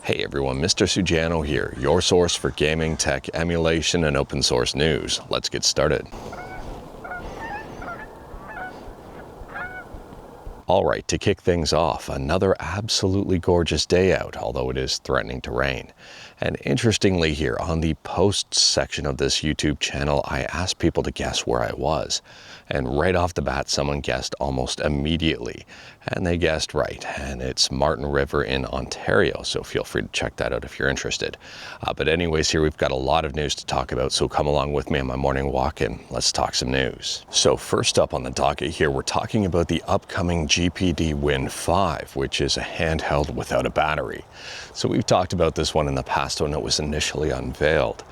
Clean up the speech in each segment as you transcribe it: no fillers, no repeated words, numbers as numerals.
Hey everyone, Mr. Sujano here, your source for gaming, tech, emulation, and open source news. Let's get started. Alright, to kick things off, another absolutely gorgeous day out, although it is threatening to rain. And interestingly here, on the posts section of this YouTube channel, I asked people to guess where I was. And right off the bat, someone guessed almost immediately. And they guessed right, and it's Martin River in Ontario, so feel free to check that out if you're interested. But anyways, here we've got a lot of news to talk about, so come along with me on my morning walk and let's talk some news. So first up on the docket here, we're talking about the upcoming GPD Win 5, which is a handheld without a battery. So we've talked about this one in the past when it was initially unveiled.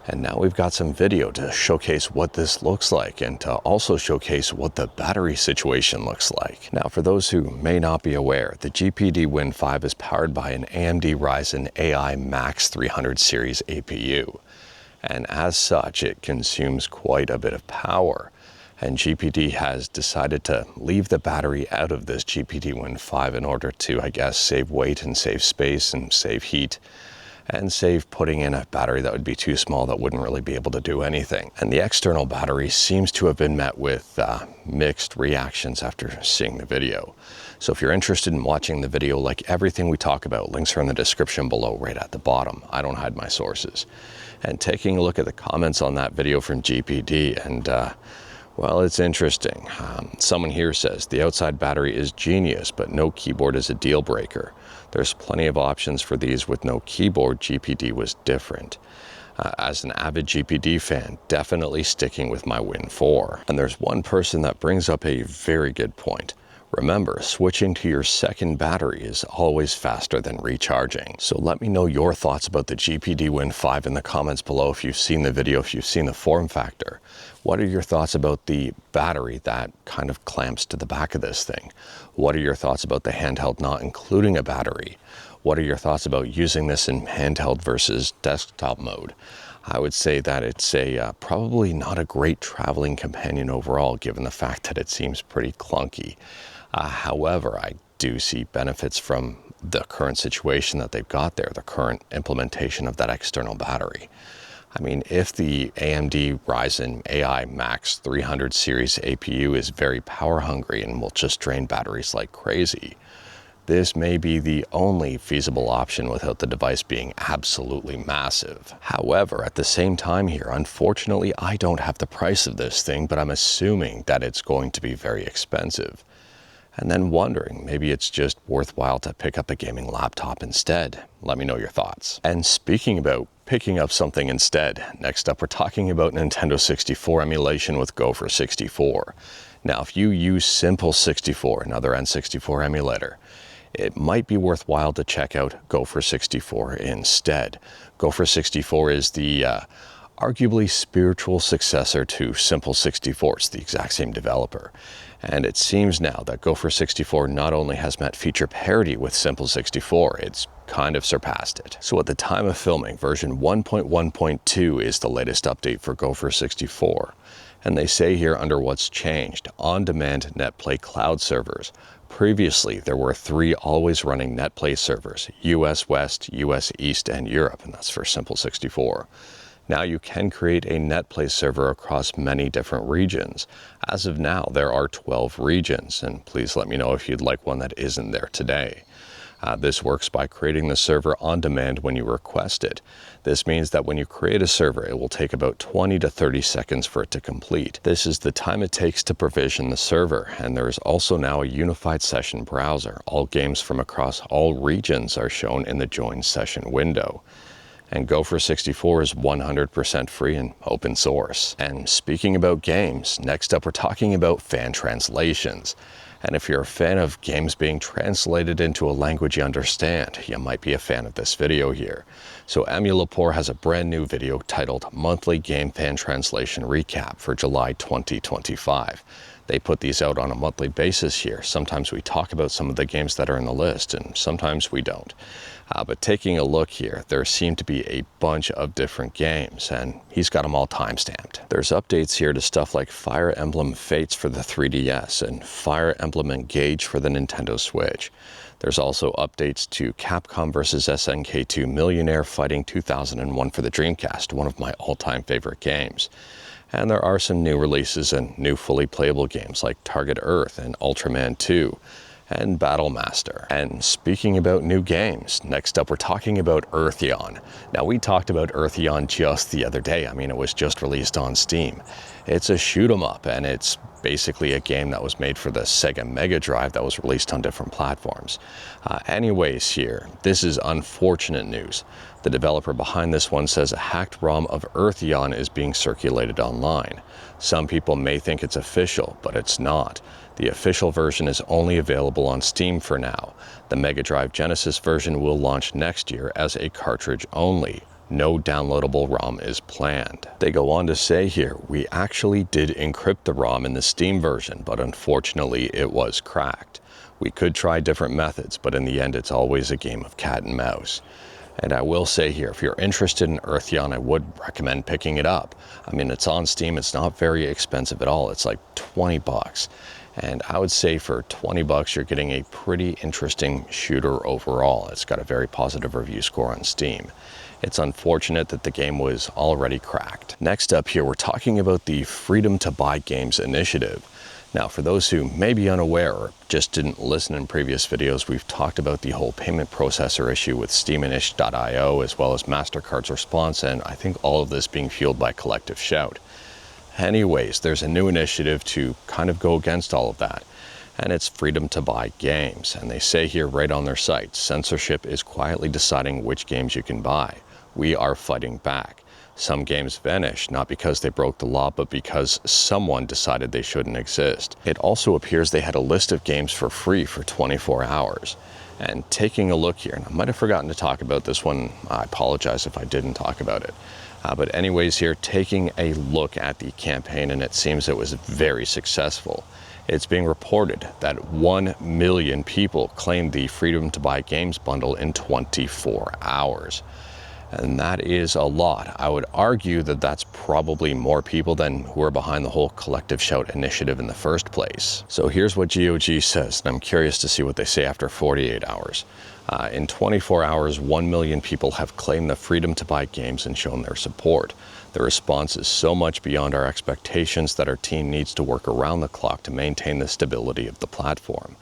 And now we've got some video to showcase what this looks like and to also showcase what the battery situation looks like. Now, for those who may not be aware, the GPD Win 5 is powered by an AMD Ryzen AI Max 300 series APU. And as such, it consumes quite a bit of power. And GPD has decided to leave the battery out of this GPD Win 5 in order to, I guess, save weight and save space and save heat. And save putting in a battery that would be too small that wouldn't really be able to do anything. And the external battery seems to have been met with mixed reactions after seeing the video. So if you're interested in watching the video, like everything we talk about, links are in the description below right at the bottom. I don't hide my sources. And taking a look at the comments on that video from GPD, and well, it's interesting. Someone here says, the outside battery is genius, but no keyboard is a deal breaker. There's plenty of options for these with no keyboard. GPD was different. As an avid GPD fan, definitely sticking with my Win 4. And there's one person that brings up a very good point. Remember, switching to your second battery is always faster than recharging. So let me know your thoughts about the GPD Win 5 in the comments below if you've seen the video, if you've seen the form factor. What are your thoughts about the battery that kind of clamps to the back of this thing? What are your thoughts about the handheld not including a battery? What are your thoughts about using this in handheld versus desktop mode? I would say that it's probably not a great traveling companion overall, given the fact that it seems pretty clunky. However, I do see benefits from the current situation that they've got there, the current implementation of that external battery. I mean, if the AMD Ryzen AI Max 300 series APU is very power hungry and will just drain batteries like crazy, this may be the only feasible option without the device being absolutely massive. However, at the same time here, unfortunately, I don't have the price of this thing, but I'm assuming that it's going to be very expensive. And then wondering, maybe it's just worthwhile to pick up a gaming laptop instead. Let me know your thoughts. And speaking about picking up something instead, next up we're talking about Nintendo 64 emulation with Gopher64. Now, if you use Simple 64, another N64 emulator, it might be worthwhile to check out Gopher64 instead. Gopher64 is the arguably spiritual successor to Simple 64. It's the exact same developer. And it seems now that Gopher64 not only has met feature parity with Simple 64, it's kind of surpassed it. So at the time of filming, version 1.1.2 is the latest update for Gopher64. And they say here under what's changed, on-demand NetPlay cloud servers. Previously, there were 3 always running NetPlay servers, US West, US East, and Europe, and that's for Simple 64. Now you can create a NetPlay server across many different regions. As of now, there are 12 regions, and please let me know if you'd like one that isn't there today. This works by creating the server on demand when you request it. This means that when you create a server, it will take about 20 to 30 seconds for it to complete. This is the time it takes to provision the server, and there is also now a unified session browser. All games from across all regions are shown in the Join Session window. And Gopher64 is 100% free and open source. And speaking about games, next up we're talking about fan translations. And if you're a fan of games being translated into a language you understand, you might be a fan of this video here. So Emulator has a brand new video titled Monthly Game Fan Translation Recap for July 2025. They put these out on a monthly basis here. Sometimes we talk about some of the games that are in the list, and sometimes we don't. But taking a look here, there seem to be a bunch of different games, and he's got them all time-stamped. There's updates here to stuff like Fire Emblem Fates for the 3DS and Fire Emblem Engage for the Nintendo Switch. There's also updates to Capcom vs. SNK2 Millionaire Fighting 2001 for the Dreamcast, one of my all-time favorite games. And there are some new releases and new fully playable games like Target Earth and Ultraman 2 and Battlemaster. And speaking about new games, next up we're talking about Earthion. Now, we talked about Earthion just the other day. I mean, it was just released on Steam. It's a shoot 'em up, and it's basically a game that was made for the Sega Mega Drive that was released on different platforms. Anyways here, this is unfortunate news. The developer behind this one says a hacked ROM of Earthion is being circulated online. Some people may think it's official, but it's not. The official version is only available on Steam for now. The Mega Drive Genesis version will launch next year as a cartridge only. No downloadable ROM is planned. They go on to say here, we actually did encrypt the ROM in the Steam version, but unfortunately it was cracked. We could try different methods, but in the end it's always a game of cat and mouse. And I will say here, if you're interested in Earthion, I would recommend picking it up. I mean, it's on Steam, it's not very expensive at all. It's like 20 bucks. And I would say for 20 bucks, you're getting a pretty interesting shooter overall. It's got a very positive review score on Steam. It's unfortunate that the game was already cracked. Next up here, we're talking about the Freedom to Buy Games initiative. Now, for those who may be unaware or just didn't listen in previous videos, we've talked about the whole payment processor issue with Steaminish.io, as well as MasterCard's response, and I think all of this being fueled by Collective Shout. Anyways, there's a new initiative to kind of go against all of that, and it's Freedom to Buy Games. And they say here right on their site, censorship is quietly deciding which games you can buy. We are fighting back. Some games vanish, not because they broke the law, but because someone decided they shouldn't exist. It also appears they had a list of games for free for 24 hours. And taking a look here, and I might have forgotten to talk about this one, I apologize if I didn't talk about it. But anyways here, taking a look at the campaign, and it seems it was very successful. It's being reported that 1 million people claimed the Freedom to Buy Games bundle in 24 hours. And that is a lot. I would argue that that's probably more people than who are behind the whole Collective Shout initiative in the first place. So here's what GOG says, and I'm curious to see what they say after 48 hours. In 24 hours, 1 million people have claimed the Freedom to Buy Games and shown their support. The response is so much beyond our expectations that our team needs to work around the clock to maintain the stability of the platform.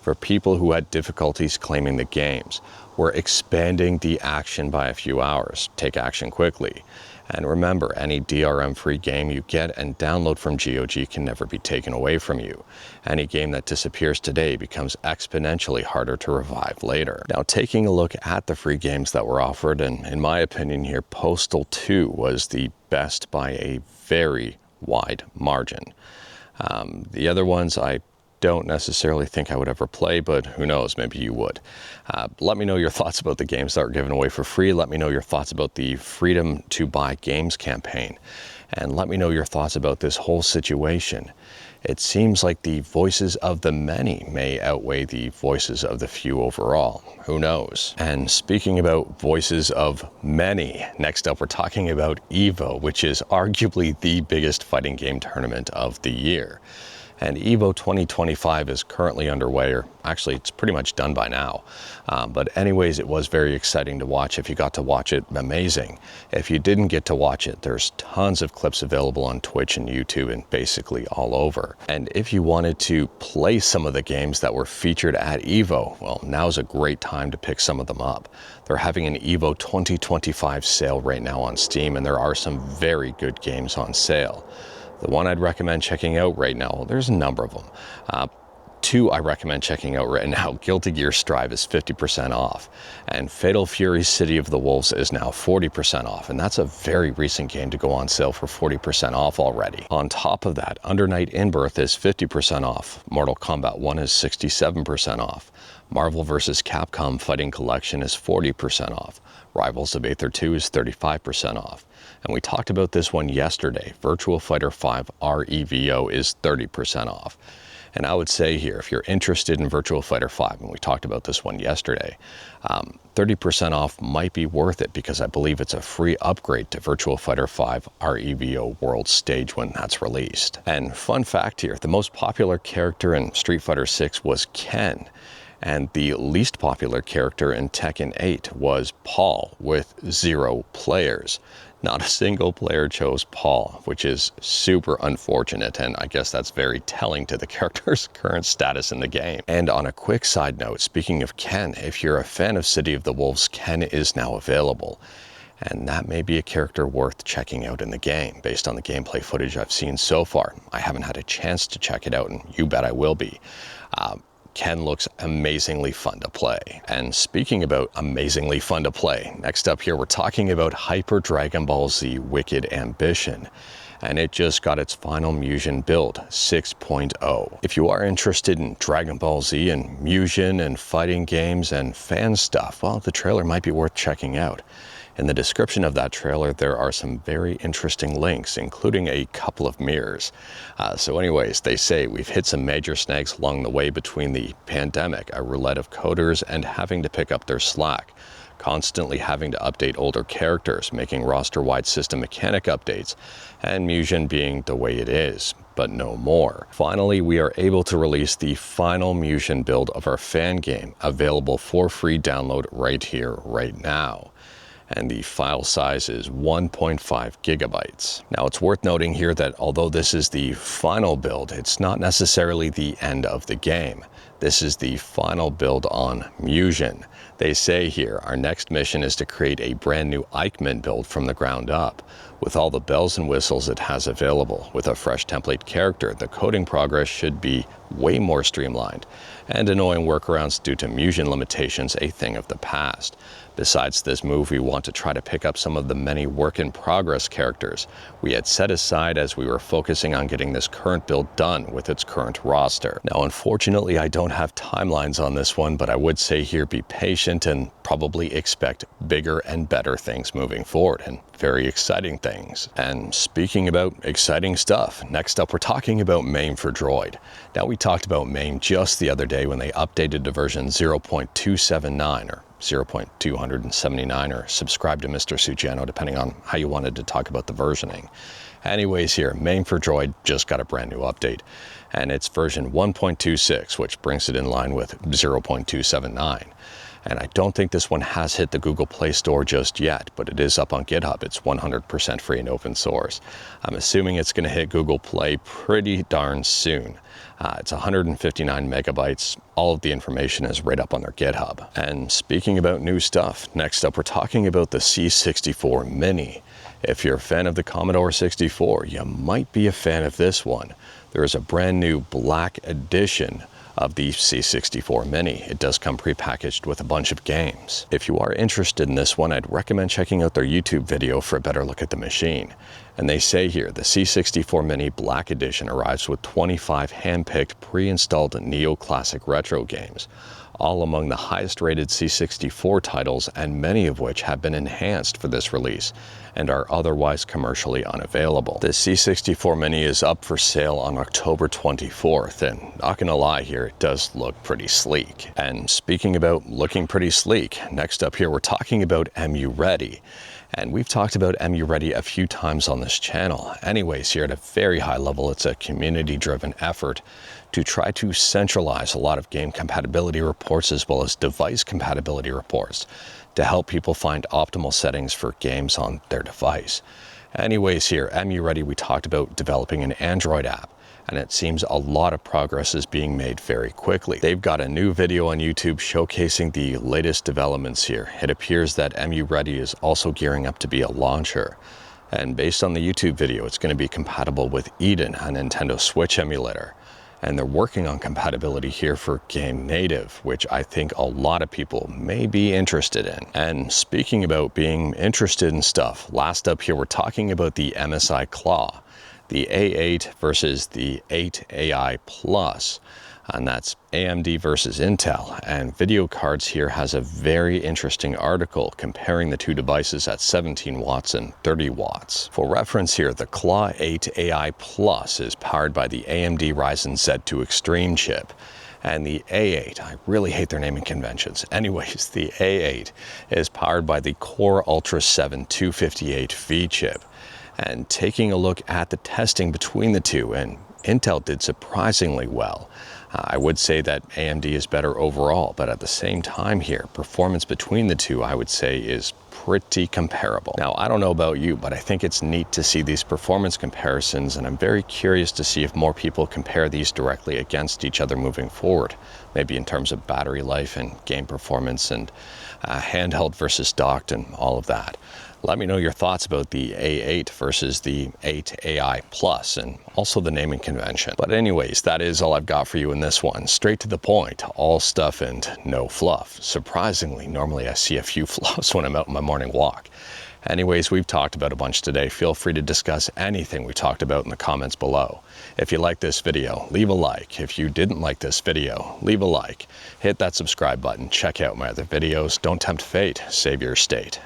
For people who had difficulties claiming the games, we're expanding the action by a few hours. Take action quickly. And remember, any DRM-free game you get and download from GOG can never be taken away from you. Any game that disappears today becomes exponentially harder to revive later. Now, taking a look at the free games that were offered, and in my opinion here, Postal 2 was the best by a very wide margin. The other ones I don't necessarily think I would ever play, but who knows, maybe you would. Let me know your thoughts about the games that are given away for free. Let me know your thoughts about the Freedom to Buy Games campaign. And let me know your thoughts about this whole situation. It seems like the voices of the many may outweigh the voices of the few overall. Who knows? And speaking about voices of many, next up we're talking about EVO, which is arguably the biggest fighting game tournament of the year. And EVO 2025 is currently underway, or actually it's pretty much done by now. But anyways, it was very exciting to watch. If you got to watch it, amazing. If you didn't get to watch it, there's tons of clips available on Twitch and YouTube and basically all over. And if you wanted to play some of the games that were featured at EVO, well, now's a great time to pick some of them up. They're having an EVO 2025 sale right now on Steam, and there are some very good games on sale. The one I'd recommend checking out right now, well, there's a number of them. Two I recommend checking out right now. Guilty Gear Strive is 50% off, and Fatal Fury City of the Wolves is now 40% off, and that's a very recent game to go on sale for 40% off already. On top of that, Under Night In-Birth is 50% off, Mortal Kombat 1 is 67% off, Marvel vs. Capcom Fighting Collection is 40% off, Rivals of Aether 2 is 35% off, and we talked about this one yesterday, Virtua Fighter 5 REVO is 30% off. And I would say here, if you're interested in Virtua Fighter 5, and we talked about this one yesterday, 30% off might be worth it because I believe it's a free upgrade to Virtua Fighter 5 REVO World Stage when that's released. And fun fact here, the most popular character in Street Fighter 6 was Ken, and the least popular character in Tekken 8 was Paul with 0 players. Not a single player chose Paul, which is super unfortunate, and I guess that's very telling to the character's current status in the game. And on a quick side note, speaking of Ken, if you're a fan of City of the Wolves, Ken is now available. And that may be a character worth checking out in the game, based on the gameplay footage I've seen so far. I haven't had a chance to check it out, and you bet I will be. Ken looks amazingly fun to play. And speaking about amazingly fun to play, next up here we're talking about Hyper Dragon Ball Z Wicked Ambition. And it just got its final Musion build, 6.0. If you are interested in Dragon Ball Z and Musion and fighting games and fan stuff, well, the trailer might be worth checking out. In the description of that trailer, there are some very interesting links, including a couple of mirrors. So anyways, they say we've hit some major snags along the way between the pandemic, a roulette of coders, and having to pick up their slack. Constantly having to update older characters, making roster-wide system mechanic updates, and Musion being the way it is, but no more. Finally, we are able to release the final Musion build of our fan game, available for free download right here, right now. And the file size is 1.5 gigabytes. Now it's worth noting here that although this is the final build, it's not necessarily the end of the game. This is the final build on Musion. They say here, our next mission is to create a brand new Eichmann build from the ground up, with all the bells and whistles it has available. With a fresh template character, the coding progress should be way more streamlined, and annoying workarounds due to Musion limitations a thing of the past. Besides this move, we want to try to pick up some of the many work-in-progress characters we had set aside as we were focusing on getting this current build done with its current roster. Now, unfortunately, I don't have timelines on this one, but I would say here be patient and probably expect bigger and better things moving forward, and very exciting things. And speaking about exciting stuff, next up we're talking about MAME for Droid. Now, we talked about MAME just the other day when they updated to version 0.279 or 0.279, or subscribe to Mr. Sugiano depending on how you wanted to talk about the versioning. Anyways here, MAME for Droid just got a brand new update, and it's version 1.26, which brings it in line with 0.279. And I don't think this one has hit the Google Play Store just yet, but it is up on GitHub. It's 100% free and open source. I'm assuming it's going to hit Google Play pretty darn soon. It's 159 megabytes. All of the information is right up on their GitHub. And speaking about new stuff, next up we're talking about the C64 Mini. If you're a fan of the Commodore 64, you might be a fan of this one. There is a brand new black edition of the C64 Mini. It does come prepackaged with a bunch of games. If you are interested in this one, I'd recommend checking out their YouTube video for a better look at the machine. And they say here, the C64 Mini Black Edition arrives with 25 hand-picked pre-installed neo-classic retro games, all among the highest rated C64 titles, and many of which have been enhanced for this release and are otherwise commercially unavailable. The C64 Mini is up for sale on October 24th, and not gonna lie here, it does look pretty sleek. And speaking about looking pretty sleek, next up here we're talking about EmuReady. And we've talked about EmuReady a few times on this channel. Anyways, here at a very high level, it's a community-driven effort to try to centralize a lot of game compatibility reports as well as device compatibility reports to help people find optimal settings for games on their device. Anyways, here, EmuReady, we talked about developing an Android app, and it seems a lot of progress is being made very quickly. They've got a new video on YouTube showcasing the latest developments here. It appears that EmuReady is also gearing up to be a launcher. And based on the YouTube video, it's going to be compatible with Eden, a Nintendo Switch emulator. And they're working on compatibility here for Game Native, which I think a lot of people may be interested in. And speaking about being interested in stuff, last up here we're talking about the MSI Claw, the A8 versus the 8 AI Plus. And that's AMD versus Intel. And Video Cards here has a very interesting article comparing the two devices at 17 watts and 30 watts. For reference here, the Claw 8 AI Plus is powered by the AMD Ryzen Z2 Extreme chip. And the A8, I really hate their naming conventions. Anyways, the A8 is powered by the Core Ultra 7 258V chip. And taking a look at the testing between the two, and Intel did surprisingly well. I would say that AMD is better overall, but at the same time here, performance between the two, I would say, is pretty comparable. Now, I don't know about you, but I think it's neat to see these performance comparisons, and I'm very curious to see if more people compare these directly against each other moving forward, maybe in terms of battery life and game performance and handheld versus docked and all of that. Let me know your thoughts about the A8 versus the 8 AI Plus and also the naming convention. But anyways, that is all I've got for you in this one. Straight to the point, all stuff and no fluff. Surprisingly, normally I see a few fluffs when I'm out on my morning walk. Anyways, we've talked about a bunch today. Feel free to discuss anything we talked about in the comments below. If you like this video, leave a like. If you didn't like this video, leave a like. Hit that subscribe button. Check out my other videos. Don't tempt fate. Save your state.